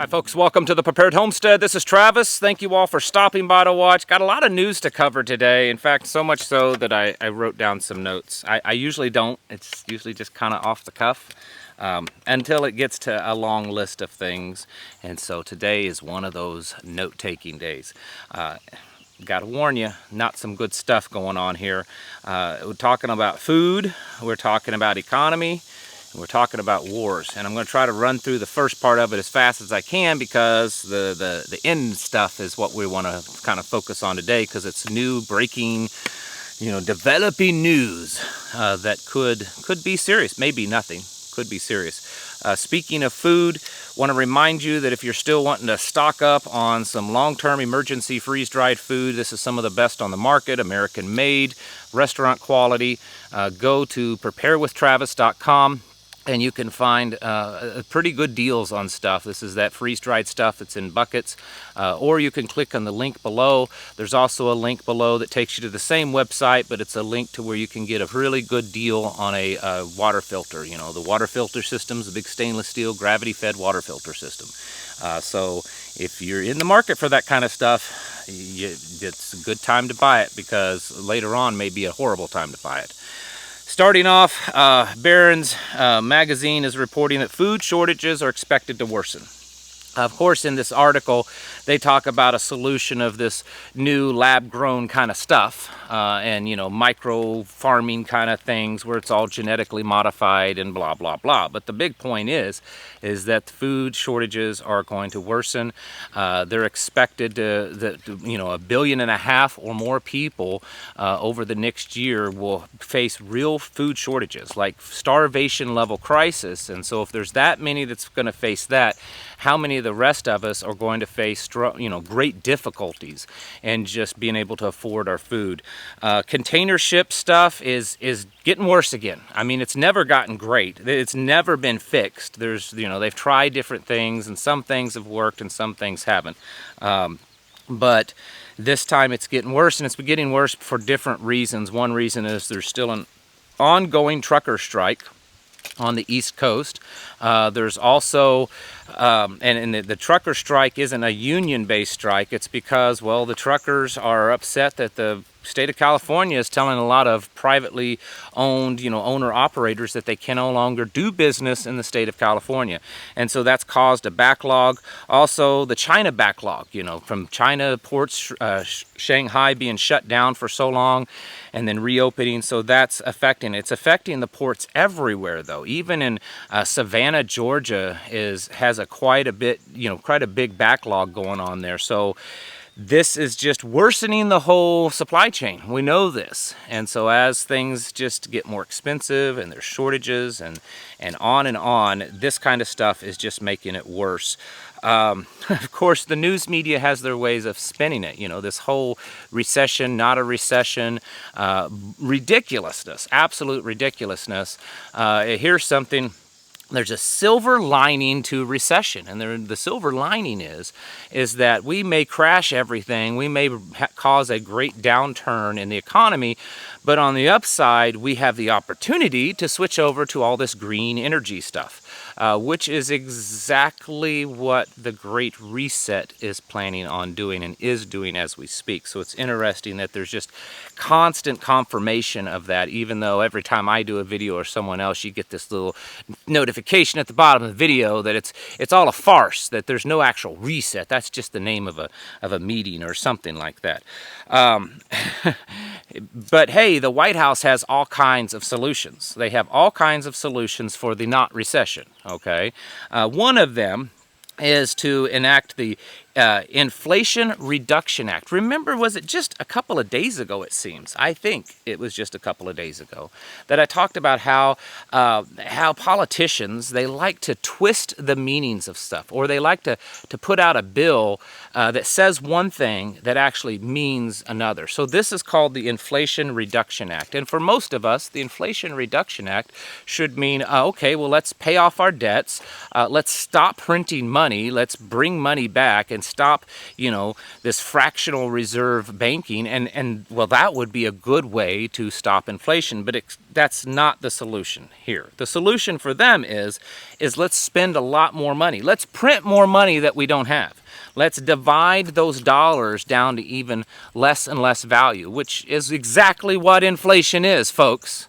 Hi folks, welcome to the Prepared Homestead. This is Travis. Thank you all for stopping by to watch. Got a lot of news to cover today. In fact, so much so that I wrote down some notes. I usually don't. It's usually just kind of off the cuff until it gets to a long list of things. And so today is one of those note-taking days. Got to warn you, not some good stuff going on here. We're talking about food, we're talking about economy, we're talking about wars, and I'm going to try to run through the first part of it as fast as I can because the end stuff is what we want to kind of focus on today, because it's new, breaking, developing news that could be serious. Maybe nothing, could be serious. Speaking of food, want to remind you that if you're still wanting to stock up on some long-term emergency freeze-dried food, this is some of the best on the market, American-made, restaurant quality. Go to preparewithtravis.com. and you can find pretty good deals on stuff. This is that freeze-dried stuff that's in buckets. Or you can click on the link below. There's also a link below that takes you to the same website, but it's a link to where you can get a really good deal on a water filter. The water filter system's a big stainless steel, gravity-fed water filter system. So if you're in the market for that kind of stuff, it's a good time to buy it, because later on may be a horrible time to buy it. Starting off, Barron's magazine is reporting that food shortages are expected to worsen. Of course, in this article, they talk about a solution of this new lab-grown kind of stuff, and micro farming kind of things where it's all genetically modified and blah blah blah. But the big point is that food shortages are going to worsen. They're expected that 1.5 billion or more people over the next year will face real food shortages, like starvation level crisis. And so if there's that many that's going to face that, how many of the rest of us are going to face great difficulties in just being able to afford our food? Container ship stuff is getting worse again. I mean, it's never gotten great. It's never been fixed. They've tried different things, and some things have worked and some things haven't. But this time it's getting worse, and it's getting worse for different reasons. One reason is there's still an ongoing trucker strike on the East Coast. There's also, and the trucker strike isn't a union-based strike. It's because, well, the truckers are upset that the state of California is telling a lot of privately owned, owner-operators that they can no longer do business in the state of California. And so that's caused a backlog. Also, the China backlog, from China ports, Shanghai being shut down for so long and then reopening. So that's affecting the ports everywhere, though. Even in Savannah, Georgia has quite a big backlog going on there. So this is just worsening the whole supply chain. We know this. And so as things just get more expensive and there's shortages and on, this kind of stuff is just making it worse. Of course, the news media has their ways of spinning it. This whole recession, not a recession, ridiculousness, absolute ridiculousness. Here's something. There's a silver lining to recession, and the silver lining is that we may crash everything, we may cause a great downturn in the economy, but on the upside, we have the opportunity to switch over to all this green energy stuff, which is exactly what the Great Reset is planning on doing and is doing as we speak. So it's interesting that there's just constant confirmation of that, even though every time I do a video or someone else, you get this little notification at the bottom of the video that it's all a farce, that there's no actual reset. That's just the name of a meeting or something like that. But hey, the White House has all kinds of solutions. They have all kinds of solutions for the not recession, okay? One of them is to enact the Inflation Reduction Act. Remember, was it just a couple of days ago, it seems? I think it was just a couple of days ago that I talked about how politicians, they like to twist the meanings of stuff, or they like to put out a bill that says one thing that actually means another. So this is called the Inflation Reduction Act. And for most of us, the Inflation Reduction Act should mean, okay, well, let's pay off our debts. Let's stop printing money. Let's bring money back and stop, you know, this fractional reserve banking, and well, that would be a good way to stop inflation, but that's not the solution here. The solution for them is let's spend a lot more money. Let's print more money that we don't have. Let's divide those dollars down to even less and less value, which is exactly what inflation is, folks.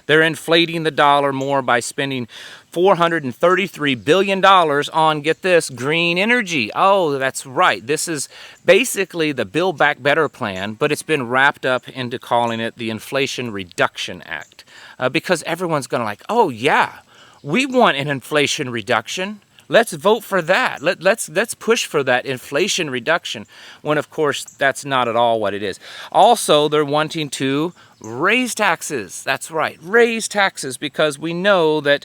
They're inflating the dollar more by spending $433 billion on, get this, green energy. Oh, that's right. This is basically the Build Back Better plan, but it's been wrapped up into calling it the Inflation Reduction Act. Because everyone's going to like, oh yeah, we want an inflation reduction. Let's vote for that. Let's push for that inflation reduction, when of course that's not at all what it is. Also, they're wanting to raise taxes. That's right, raise taxes, because we know that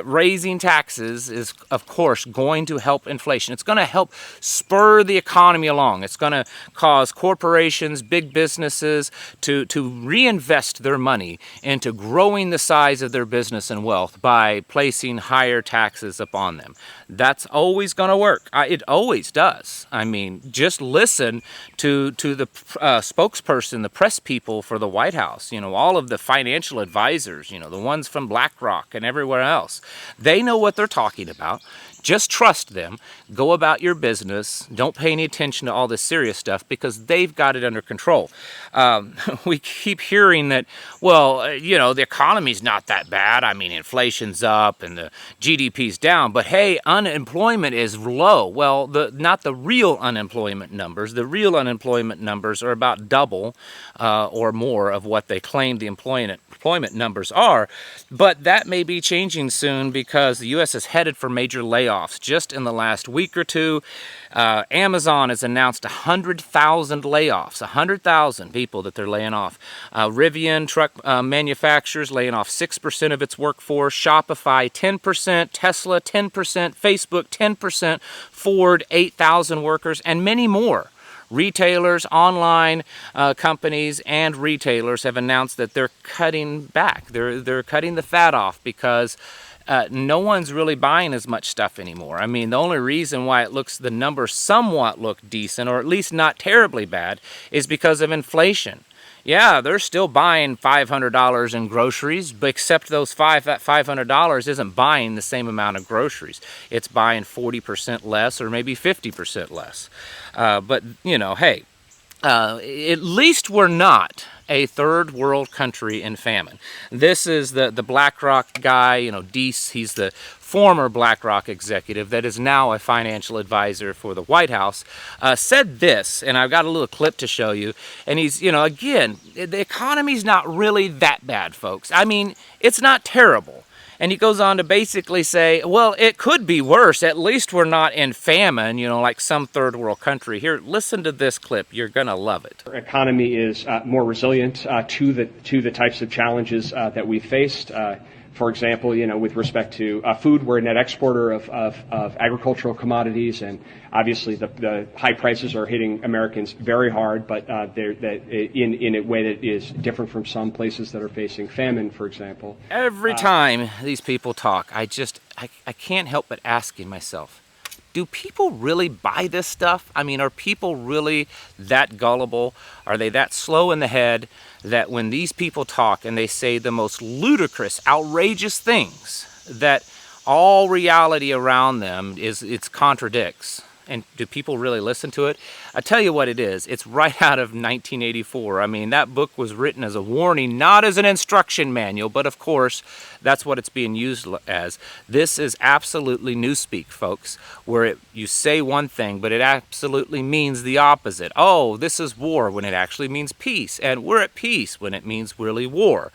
raising taxes is of course going to help inflation. It's going to help spur the economy along. It's going to cause corporations, big businesses to reinvest their money into growing the size of their business and wealth by placing higher taxes upon them. That's always going to work. It always does. I mean, just listen to the spokesperson, the press people for the White House. You know, all of the financial advisors, you know, the ones from BlackRock and everywhere else. They know what they're talking about. Just trust them. Go about your business. Don't pay any attention to all this serious stuff, because they've got it under control. We keep hearing that, well, you know, the economy's not that bad. I mean, inflation's up and the GDP's down, but hey, unemployment is low. Well, not the real unemployment numbers. The real unemployment numbers are about double or more of what they claim the employment numbers are. But that may be changing soon, because the U.S. is headed for major layoffs. Just in the last week or two, Amazon has announced 100,000 layoffs, 100,000 people that they're laying off. Rivian truck manufacturers laying off 6% of its workforce, Shopify 10%, Tesla 10%, Facebook 10%, Ford 8,000 workers, and many more. Retailers, online companies, and retailers have announced that they're cutting back. They're cutting the fat off, because no one's really buying as much stuff anymore. I mean, the only reason why the numbers somewhat look decent, or at least not terribly bad, is because of inflation. Yeah, they're still buying $500 in groceries, but except that $500 isn't buying the same amount of groceries. It's buying 40% less, or maybe 50% less. But, you know, hey, at least we're not a third world country in famine. This is the BlackRock guy, you know, Deese. He's the former BlackRock executive that is now a financial advisor for the White House, said this, and I've got a little clip to show you. And he's, you know, again, the economy's not really that bad, folks. I mean, it's not terrible. And he goes on to basically say, well, it could be worse. At least we're not in famine, you know, like some third world country. Here, listen to this clip. You're going to love it. Our economy is more resilient to the types of challenges that we faced. For example, you know, with respect to food, we're a net exporter of agricultural commodities, and obviously the high prices are hitting Americans very hard, but in a way that is different from some places that are facing famine, for example. Every time these people talk, I can't help but asking myself, do people really buy this stuff? I mean, are people really that gullible? Are they that slow in the head that when these people talk and they say the most ludicrous, outrageous things, that all reality around them contradicts? And do people really listen to it? I tell you what it is. It's right out of 1984. I mean, that book was written as a warning, not as an instruction manual, but of course, that's what it's being used as. This is absolutely newspeak, folks, where you say one thing, but it absolutely means the opposite. Oh, this is war, when it actually means peace. And we're at peace, when it means really war.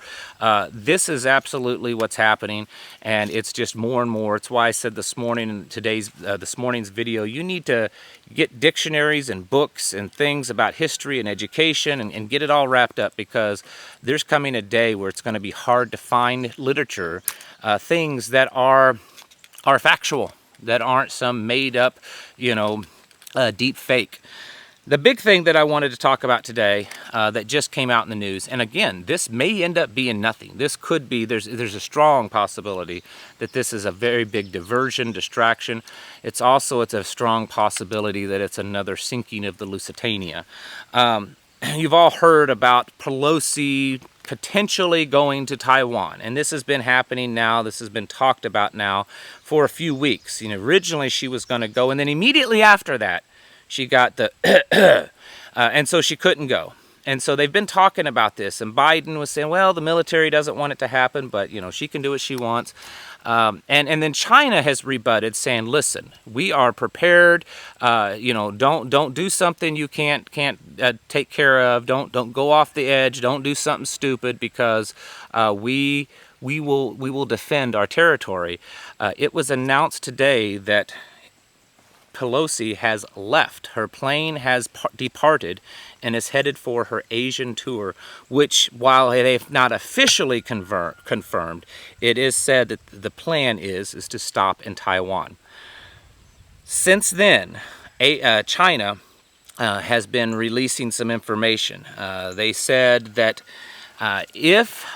This is absolutely what's happening, and it's just more and more. It's why I said this morning in this morning's video, you need to get dictionaries and books and things about history and education and get it all wrapped up, because there's coming a day where it's going to be hard to find literature, things that are factual, that aren't some made up, you know, deep fake. The big thing that I wanted to talk about today that just came out in the news, and again, this may end up being nothing. This could be, there's a strong possibility that this is a very big diversion, distraction. It's a strong possibility that it's another sinking of the Lusitania. You've all heard about Pelosi potentially going to Taiwan, and this has been happening now. This has been talked about now for a few weeks. Originally she was going to go, and then immediately after that, she got the, and so she couldn't go. And so they've been talking about this, and Biden was saying, well, the military doesn't want it to happen, but, she can do what she wants. And then China has rebutted, saying, listen, we are prepared, don't do something you can't take care of, don't go off the edge, don't do something stupid, because we will defend our territory. It was announced today that Pelosi has left. Her plane has departed and is headed for her Asian tour, which, while they've not officially confirmed, it is said that the plan is to stop in Taiwan. Since then, China has been releasing some information. They said that if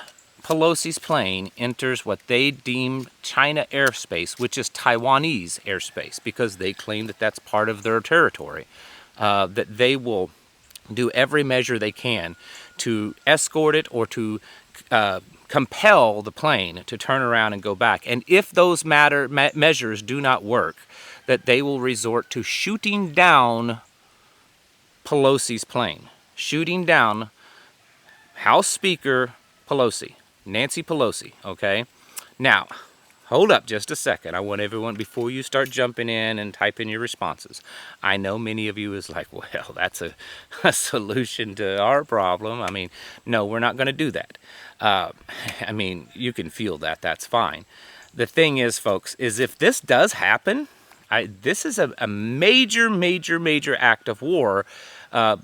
Pelosi's plane enters what they deem China airspace, which is Taiwanese airspace, because they claim that that's part of their territory, that they will do every measure they can to escort it or to compel the plane to turn around and go back. And if those measures do not work, that they will resort to shooting down Pelosi's plane. Shooting down House Speaker Pelosi. Nancy Pelosi, okay? Now, hold up just a second. I want everyone, before you start jumping in and typing your responses, I know many of you is like, well, that's a solution to our problem. I mean, no, we're not going to do that. I mean, you can feel that. That's fine. The thing is, folks, is if this does happen, this is a major, major, major act of war on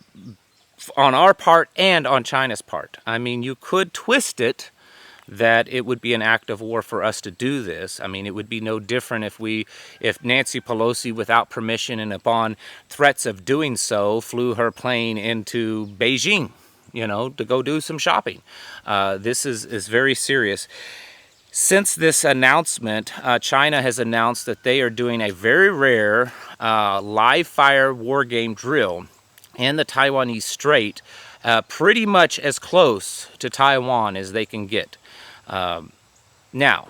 our part and on China's part. I mean, you could twist it that it would be an act of war for us to do this. I mean, it would be no different if Nancy Pelosi, without permission and upon threats of doing so, flew her plane into Beijing, to go do some shopping. This is very serious. Since this announcement, China has announced that they are doing a very rare live fire war game drill in the Taiwanese Strait, pretty much as close to Taiwan as they can get. Now,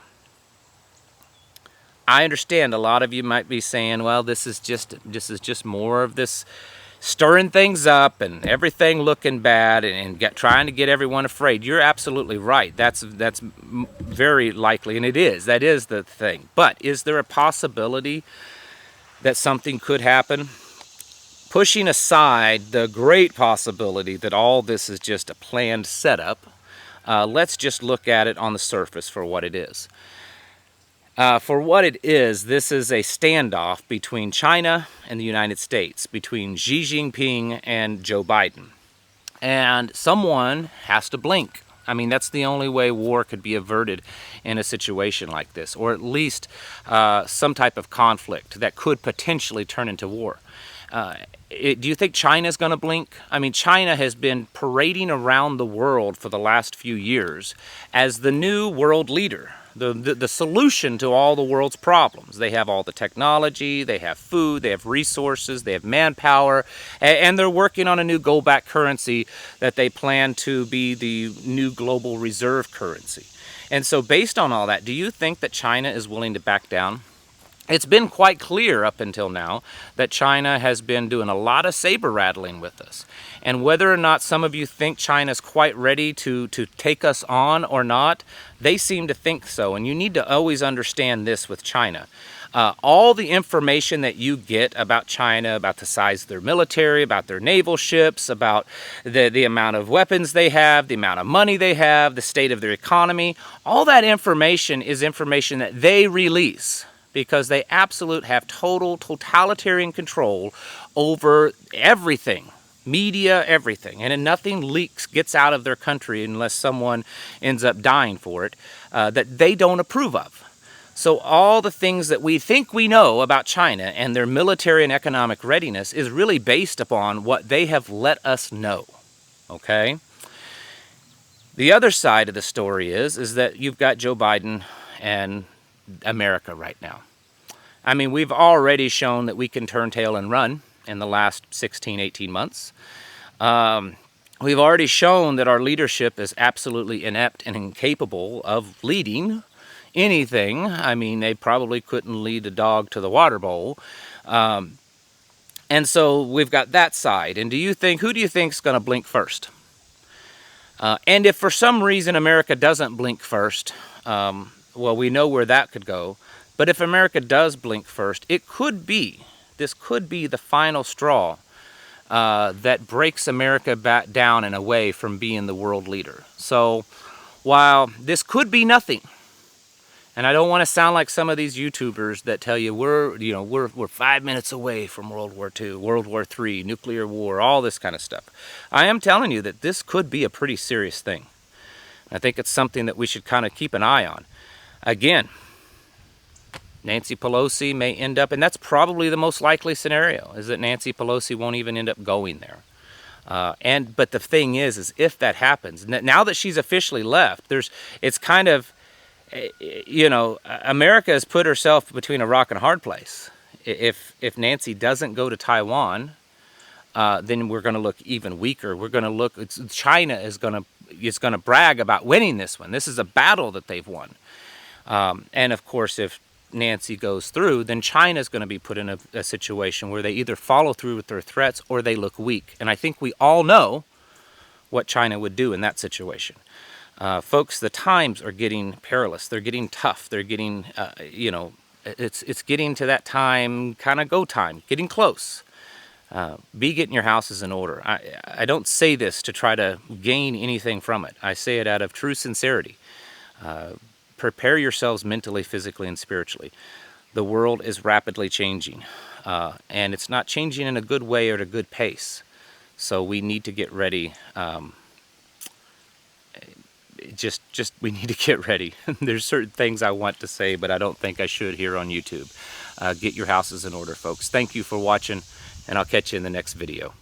I understand a lot of you might be saying, well, this is just more of this stirring things up and everything looking bad and trying to get everyone afraid. You're absolutely right. That's very likely, and that is the thing. But is there a possibility that something could happen? Pushing aside the great possibility that all this is just a planned setup, let's just look at it on the surface for what it is. For what it is, this is a standoff between China and the United States, between Xi Jinping and Joe Biden. And someone has to blink. I mean, that's the only way war could be averted in a situation like this, or at least some type of conflict that could potentially turn into war. Do you think China's going to blink? I mean, China has been parading around the world for the last few years as the new world leader, the solution to all the world's problems. They have all the technology, they have food, they have resources, they have manpower, and they're working on a new gold-backed currency that they plan to be the new global reserve currency. And so based on all that, do you think that China is willing to back down? It's been quite clear up until now that China has been doing a lot of saber rattling with us. And whether or not some of you think China's quite ready to take us on or not, they seem to think so. And you need to always understand this with China. All the information that you get about China, about the size of their military, about their naval ships, about the amount of weapons they have, the amount of money they have, the state of their economy, all that information is information that they release, because they absolutely have totalitarian control over everything, media, everything. And nothing gets out of their country unless someone ends up dying for it, that they don't approve of. So all the things that we think we know about China and their military and economic readiness is really based upon what they have let us know, okay? The other side of the story is that you've got Joe Biden and America right now. I mean, we've already shown that we can turn tail and run in the last 16, 18 months. We've already shown that our leadership is absolutely inept and incapable of leading anything. I mean, they probably couldn't lead a dog to the water bowl. And so we've got that side. And who do you think is going to blink first? And if for some reason America doesn't blink first, well, we know where that could go. But if America does blink first, this could be the final straw that breaks America back down and away from being the world leader. So while this could be nothing, and I don't want to sound like some of these YouTubers that tell you we're 5 minutes away from World War II, World War III, nuclear war, all this kind of stuff. I am telling you that this could be a pretty serious thing. I think it's something that we should kind of keep an eye on. Again, Nancy Pelosi may end up, and that's probably the most likely scenario, is that Nancy Pelosi won't even end up going there. But the thing is if that happens, now that she's officially left, it's kind of, America has put herself between a rock and a hard place. If Nancy doesn't go to Taiwan, then we're going to look even weaker. We're going to look. China is going to brag about winning this one. This is a battle that they've won. And of course, if Nancy goes through, then China is going to be put in a situation where they either follow through with their threats or they look weak. And I think we all know what China would do in that situation. Folks, the times are getting perilous. They're getting tough. They're getting, it's getting to that time, kind of go time, getting close. Be getting your houses in order. I don't say this to try to gain anything from it. I say it out of true sincerity. Prepare yourselves mentally, physically, and spiritually. The world is rapidly changing, and it's not changing in a good way or at a good pace. So we need to get ready. We need to get ready. There's certain things I want to say, but I don't think I should here on YouTube. Get your houses in order, folks. Thank you for watching, and I'll catch you in the next video.